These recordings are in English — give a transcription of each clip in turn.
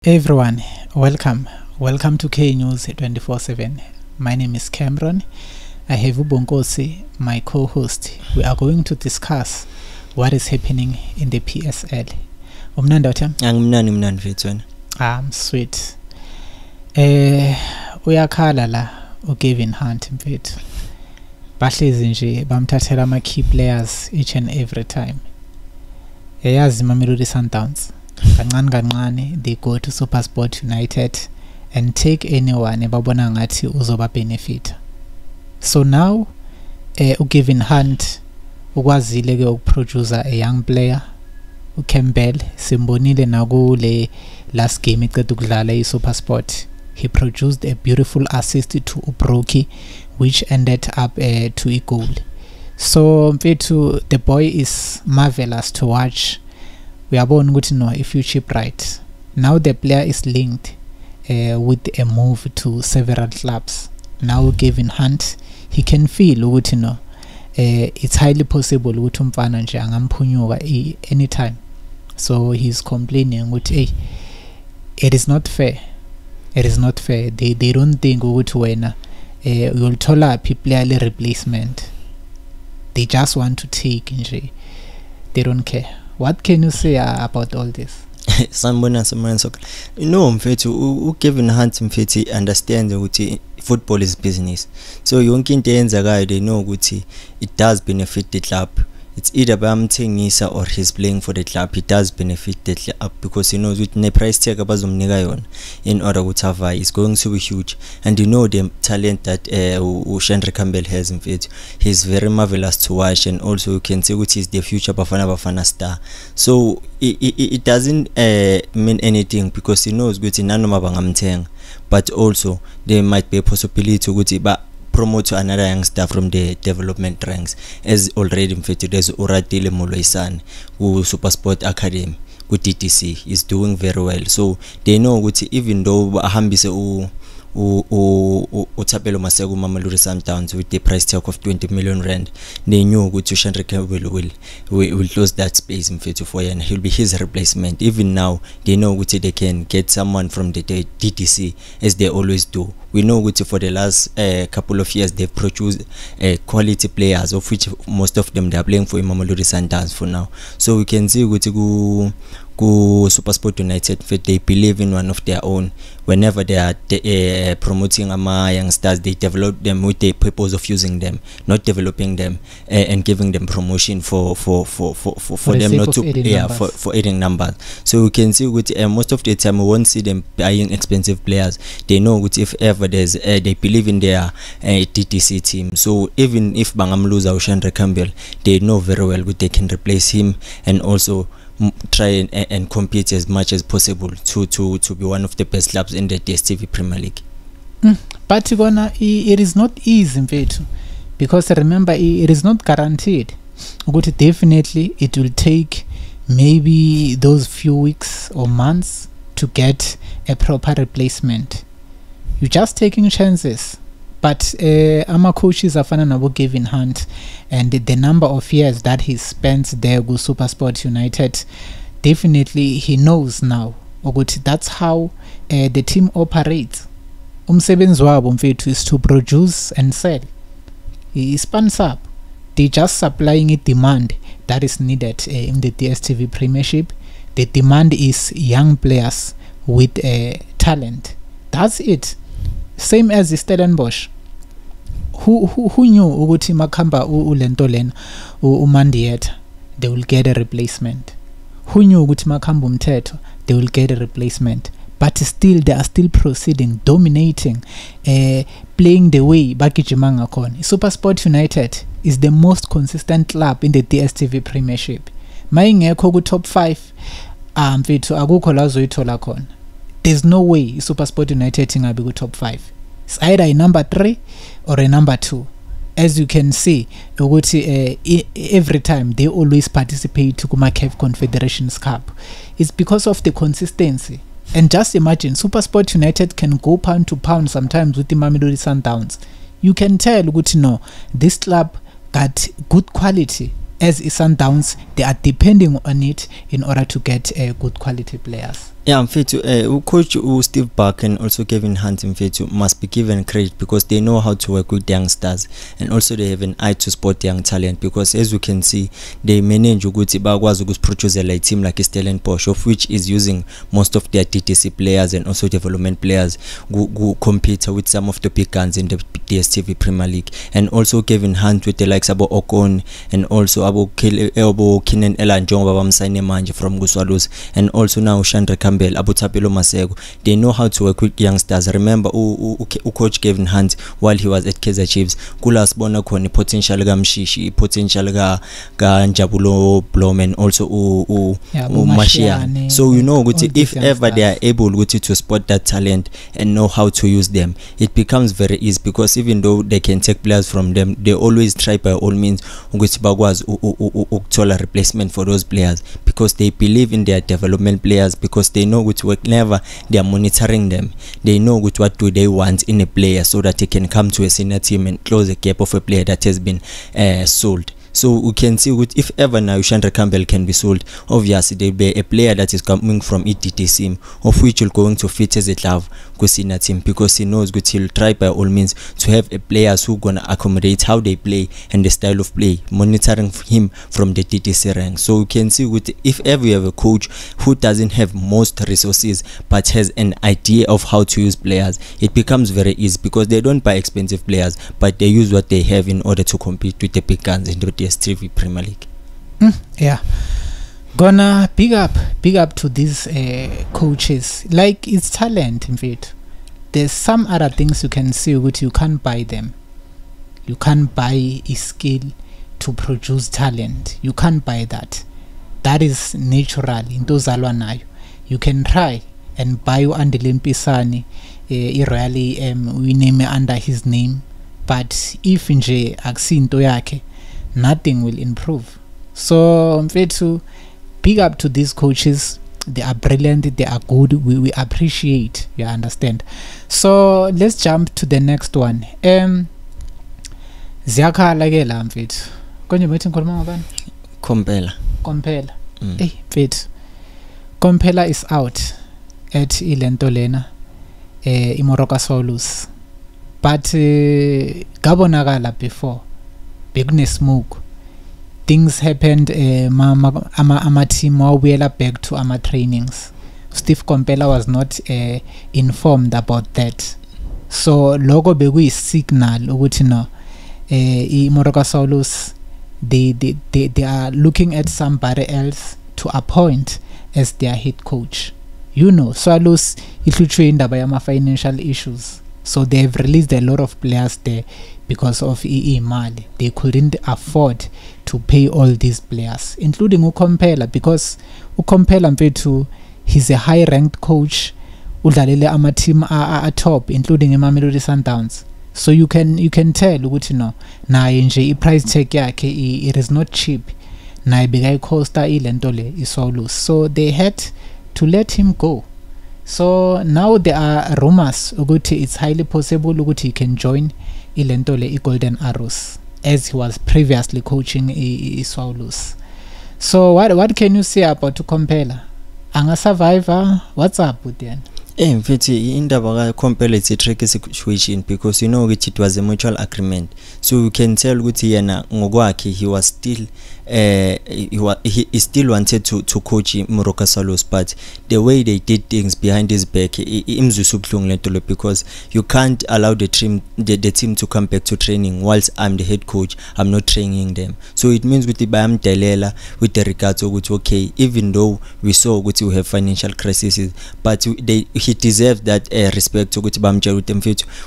Everyone, welcome to K News 24/7. My name is Cameron. I have Ubonkosi, my co-host. We are going to discuss what is happening in the PSL. Umnandi wathi? Angimnandi mfethu. Sweet. Uyakhala la uKevin Hunt mfethu. Bahlezi nje bamthathela ama key players each and every time. Yazi Mamelodi Sundowns. Kancane they go to SUPERSPORT United and take anyone ebabona ngathi uzoba benefit. So now uKevin Hunt ukwazile ke ukuproducer a young player uCampbell simbonile nakule last game eqeda ukudlala iSuperSport. He produced a beautiful assist to Ubroki which ended up to a goal. So mfethu, the boy is marvelous to watch. We are born good to know if you chip right. Now the player is linked with a move to several clubs. Now Kevin Hunt, he can feel ukuthi no it's highly possible ukuthi umfana nje angamphunyuka anytime. So he's complaining ukuthi hey, it is not fair. They don't think ukuthi wena you'll thola player le replacement. They just want to take nje. They don't care. What can you say about all this? Sanibona sokho. Mfethu uKevin Hunt mfethu understands ukuthi football is business. So yonke into eyenzakayo they know ukuthi it does benefit the club. It's either bamthengisa or he's playing for the club. It does benefit the club because he knows with the price tag abazomnika yona in order to have is going to be huge. And you know the talent that SHANDRE CAMPBELL has in it. He's very marvelous to watch, and also you can see what he's the future Bafana star. So it doesn't mean anything because he knows good in nanoma, but also there might be a possibility to promote to another youngster from the development ranks, as already mfethu there's Uratile Moloisane who SUPERSPORT Academy with DTC is doing very well. So they know ukuthi even though ahambise uThapelo Maseko Mamelodi Sundowns with the price tag of 20 million rand, they knew ukuthi SHANDRE CAMPBELL will close that space mfethu for and he'll be his replacement. Even now they know ukuthi they can get someone from the DTC as they always do. We know ukuthi for the last couple of years they've produced quality players, of which most of them they are playing for Mamelodi Sundowns for now. So we can see ukuthi go SUPERSPORT United, they believe in one of their own. Whenever they are promoting youngsters, they develop them with the purpose of using them, not developing them and giving them promotion for them not to for aiding numbers. So we can see with most of the time we won't see them buying expensive players. They know with if ever there's they believe in their DTC team. So even if bangamluza or SHANDRE CAMPBELL, they know very well that they can replace him and also try and compete as much as possible to be one of the best clubs in the DStv Premier League. But it is not easy mfethu, because remember it is not guaranteed. Definitely it will take maybe those few weeks or months to get a proper replacement. You're just taking chances. But ama coaches afana nabo Kevin Hunt and the number of years that he spent there with SUPERSPORT United, definitely he knows now ukuthi that's how the team operates. Umsebenzi wabo mfethu is to produce and sell. He spans up. They just supplying a demand that is needed in the DStv Premiership. The demand is young players with talent. That's it. Same as the Stellenbosch. Who knew ukuthi makhamba ulento lena uMandieta, they will get a replacement. Who knew ukuthi makhamba umthetho, they will get a replacement. But still they are still proceeding, dominating, playing the way bagijima ngakhona. SUPERSPORT United is the most consistent club in the DStv Premiership. Mayingekho ku top 5 mfethu akukho la zoyithola khona. There's no way SUPERSPORT United ingabe ku top 5. It's either a number 3 or a number 2. As you can see, every time they always participate to CAF Confederations Cup. It's because of the consistency. And just imagine, SUPERSPORT United can go pound to pound sometimes with the Mamelodi Sundowns. You can tell no, this club got good quality. As Sundowns, they are depending on it in order to get good quality players. Yeah, mfethu, coach Steve Barker and also Kevin Hunt mfethu must be given credit because they know how to work with youngsters and also they have an eye to spot young talent, because as you can see they manage ukuthi bakwazi ukuproduce a team like Stellenbosch, of which is using most of their DTC players and also development players who compete with some of the big guns in the DStv Premier League, and also Kevin Hunt with the likes abo Ocon and also abo Kinen Elanjongo bamsayine manje from Swallows, and also now Shandre Campbell, Abu Tapelo Masego. They know how to work with youngsters. Remember, coach Kevin Hunt while he was at Kaizer Chiefs, kula sibona khona potential ga Mshishi, potential ga Njabulo Blom, and also Mashiane. So you know if ever they are able to spot that talent and know how to use them, it becomes very easy, because even though they can take players from them, they always try by all means ukuthi bakwazi ukuthola replacement for those players, because they believe in their development players, because they know whenever they are monitoring them, they know what do they want in a player so that they can come to a senior team and close the gap of a player that has been sold. So we can see if ever now Shandre Campbell can be sold, obviously there will be a player that is coming from EDT, of which will going to fit as a glove go senior team, because he knows he'll try by all means to have a players who gonna accommodate how they play and the style of play, monitoring him from the DTC rank. So we can see if ever you have a coach who doesn't have most resources but has an idea of how to use players, it becomes very easy, because they don't buy expensive players but they use what they have in order to compete with the big guns in the DStv Premier League. Yeah, gonna big up to these coaches. Like, it's talent. In fact, there's some other things you can see which you can't buy them. You can't buy a skill to produce talent. You can't buy that. That is natural. Into zalwa nayo. You can try and buy Andile Mpisane, really we name under his name, but if nje akusinto yakhe, nothing will improve. So mfethu, big up to these coaches. They are brilliant, they are good, we appreciate, you understand. So let's jump to the next one. Ziyakhala ke la mfethu, konje bethi ngikhuluma ngabani? Komphela. Hey mfethu, Komphela is out at ilento lena iMoroka Swallows, but gabonakala before bekunesmoke. Things happened, ama team wawuyela back to ama trainings. Steve Komphela was not informed about that. So logo bekuyi signal ukuthi no, iMoroka Swallows they are looking at somebody else to appoint as their head coach. You know, Swallows ihlutshwe indaba yama financial issues. So they have released a lot of players there because of imali. They couldn't afford to pay all these players, including Komphela, because Komphela mfethu, he's a high ranked coach, udlalele ama team a top, including Mamelodi Sundowns. So you can tell ukuthi no, naye nje price tag yakhe it is not cheap. Naye bekayicosta ilento le iSwallows. So they had to let him go. So now there are rumors ukuthi it's highly possible ukuthi he can join ilento le Golden Arrows, as he was previously coaching iSwallows. So what can you say about Komphela? Anga survivor? What's up with them? Mfethu, indaba ka Komphela it's a tricky situation, because you know it was a mutual agreement. So you can tell ukuthi yena ngokwakhe he was still he still wanted to coach Moroka Swallows, but the way they did things behind his back because you can't allow the team to come back to training whilst I'm the head coach, I'm not training them. So it means with the Bayam Delela, with the regards of okay, even though we saw we have financial crises, but he deserves that respect to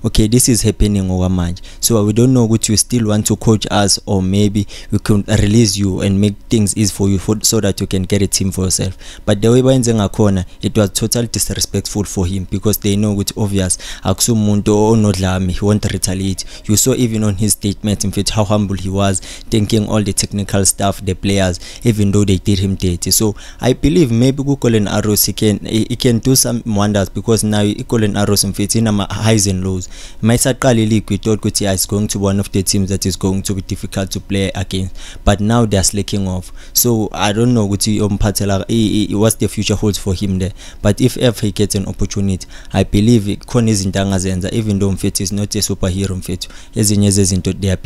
okay, this is happening over much, so we don't know what you still want to coach us, or maybe we can release you and make things easy for you so that you can get a team for yourself. But the way Bayenzenga corner, it was totally disrespectful for him, because they know it's obvious he won't retaliate. You saw even on his statement in fact how humble he was, thanking all the technical staff, the players, even though they did him dirty. So I believe maybe Golden Arrows he can do some wonders, because now Golden Arrows in fact in highs and lows. League we thought is going to be one of the teams that is going to be difficult to play against, but now they they are slacking off. So I don't know what's the future holds for him there, but if ever he gets an opportunity, I believe khona izinto angazenza, even though mfethu is not a superhero mfethu, ezinye zezinto they are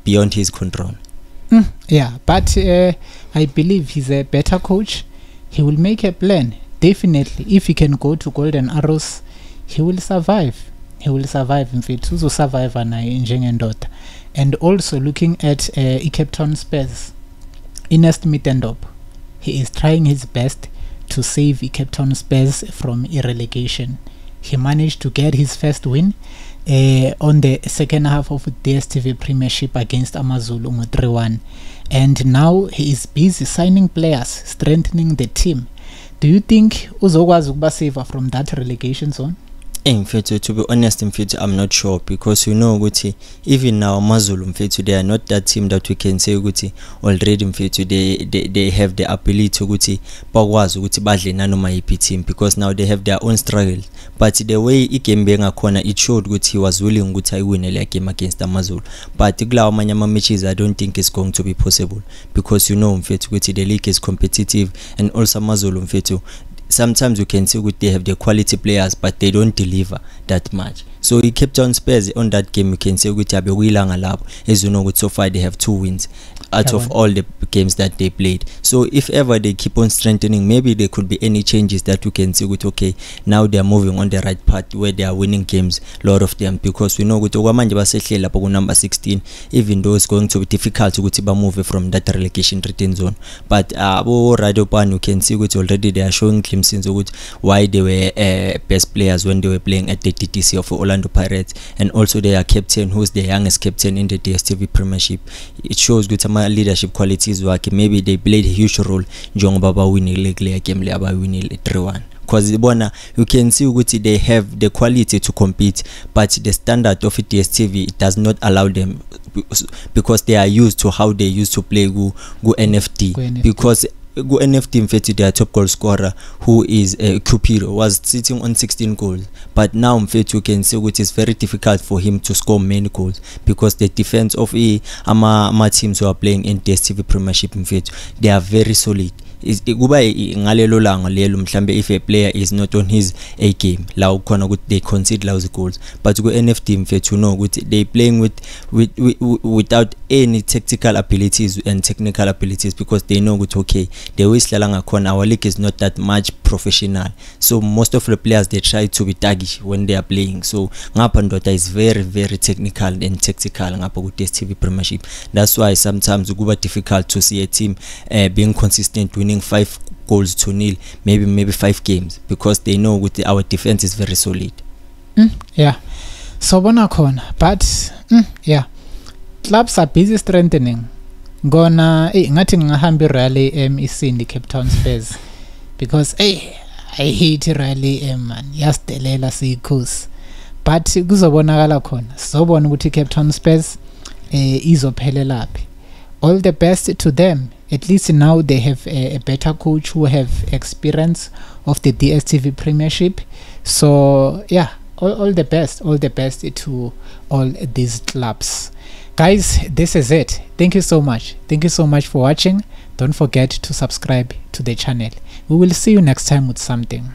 beyond his control. Yeah, but I believe he's a better coach. He will make a plan. Definitely, if he can go to Golden Arrows, he will survive. He will survive. Mfethu uzosurvive naye njengendoda. And also looking at Cape Town SPURS, Ernest Middendorp, he is trying his best to save Cape Town SPURS from relegation. He managed to get his first win on the second half of DStv Premiership against Amazulu 3-1, and now he is busy signing players, strengthening the team. Do you think uzokwazi ukuba save from that relegation zone? Mfethu, to be honest mfethu, I'm not sure, because you know ukuthi even now Amazulu mfethu, they are not that team that we can say ukuthi already mfethu they have the ability ukuthi bakwazi ukuthi badle nanoma yiphi team, because now they have their own struggles. But the way igame bengakhona, it showed ukuthi he was willing ukuthi ayiwine le game against Amazulu. But kulawa amanye ama matches I don't think it's going to be possible, because you know mfethu ukuthi the league is competitive, and also Amazulu mfethu, sometimes you can see that they have the quality players, but they don't deliver that much. So he kept on SPURS on that game. You can say that as you know, so far they have 2 wins out of all the games that they played. So if ever they keep on strengthening, maybe there could be any changes that you can see with okay, now they are moving on the right path where they are winning games, a lot of them, because we know with number 16, even though it's going to be difficult to move from that relegation threatened zone. But you can see which already they are showing glimpses of why they were best players when they were playing at the TTC of Orlando Pirates, and also their captain, who's the youngest captain in the DStv Premiership. It shows good leadership qualities work. Maybe they played a huge role during Baba winning league game winning 3-1. Because you can see that they have the quality to compete, but the standard of DStv, it does not allow them, because they are used to how they used to play go NFT. Because go NFT mfethu, their top goal scorer, who is Cupido, was sitting on 16 goals, but now mfethu, you can see it is very difficult for him to score many goals, because the defense of ama teams who are playing in DStv Premiership mfethu, they are very solid. Ngalelo langa lelo mhlambe if a player is not on his A game, la ukhona ukuthi they concede those goals. But go NFT mfethu, know ukuthi they playing without any tactical abilities and technical abilities, because they know ukuthi okay, the way sidlala ngakhona, our league is not that much professional, so most of the players they try to be thuggish when they are playing. So ngapha ndoda is very technical and tactical ngapha ku DStv Premiership. That's why sometimes kuba difficult to see a team being consistent, winning 5-0, maybe 5 games, because they know with our defense is very solid. Yeah, so bona khona, but yeah, clubs are busy strengthening. Ngona ngathi ngingahambi rally isindi Cape Town SPURS, because I hate rally man, yasidelela sikhosi. But kuzobonakala khona, sobona ukuthi Cape Town SPURS izophelelaphi. All the best to them. At least now they have a better coach who have experience of the DStv Premiership. So yeah, all the best to all these clubs. Guys, this is it. Thank you so much for watching. Don't forget to subscribe to the channel. We will see you next time with something.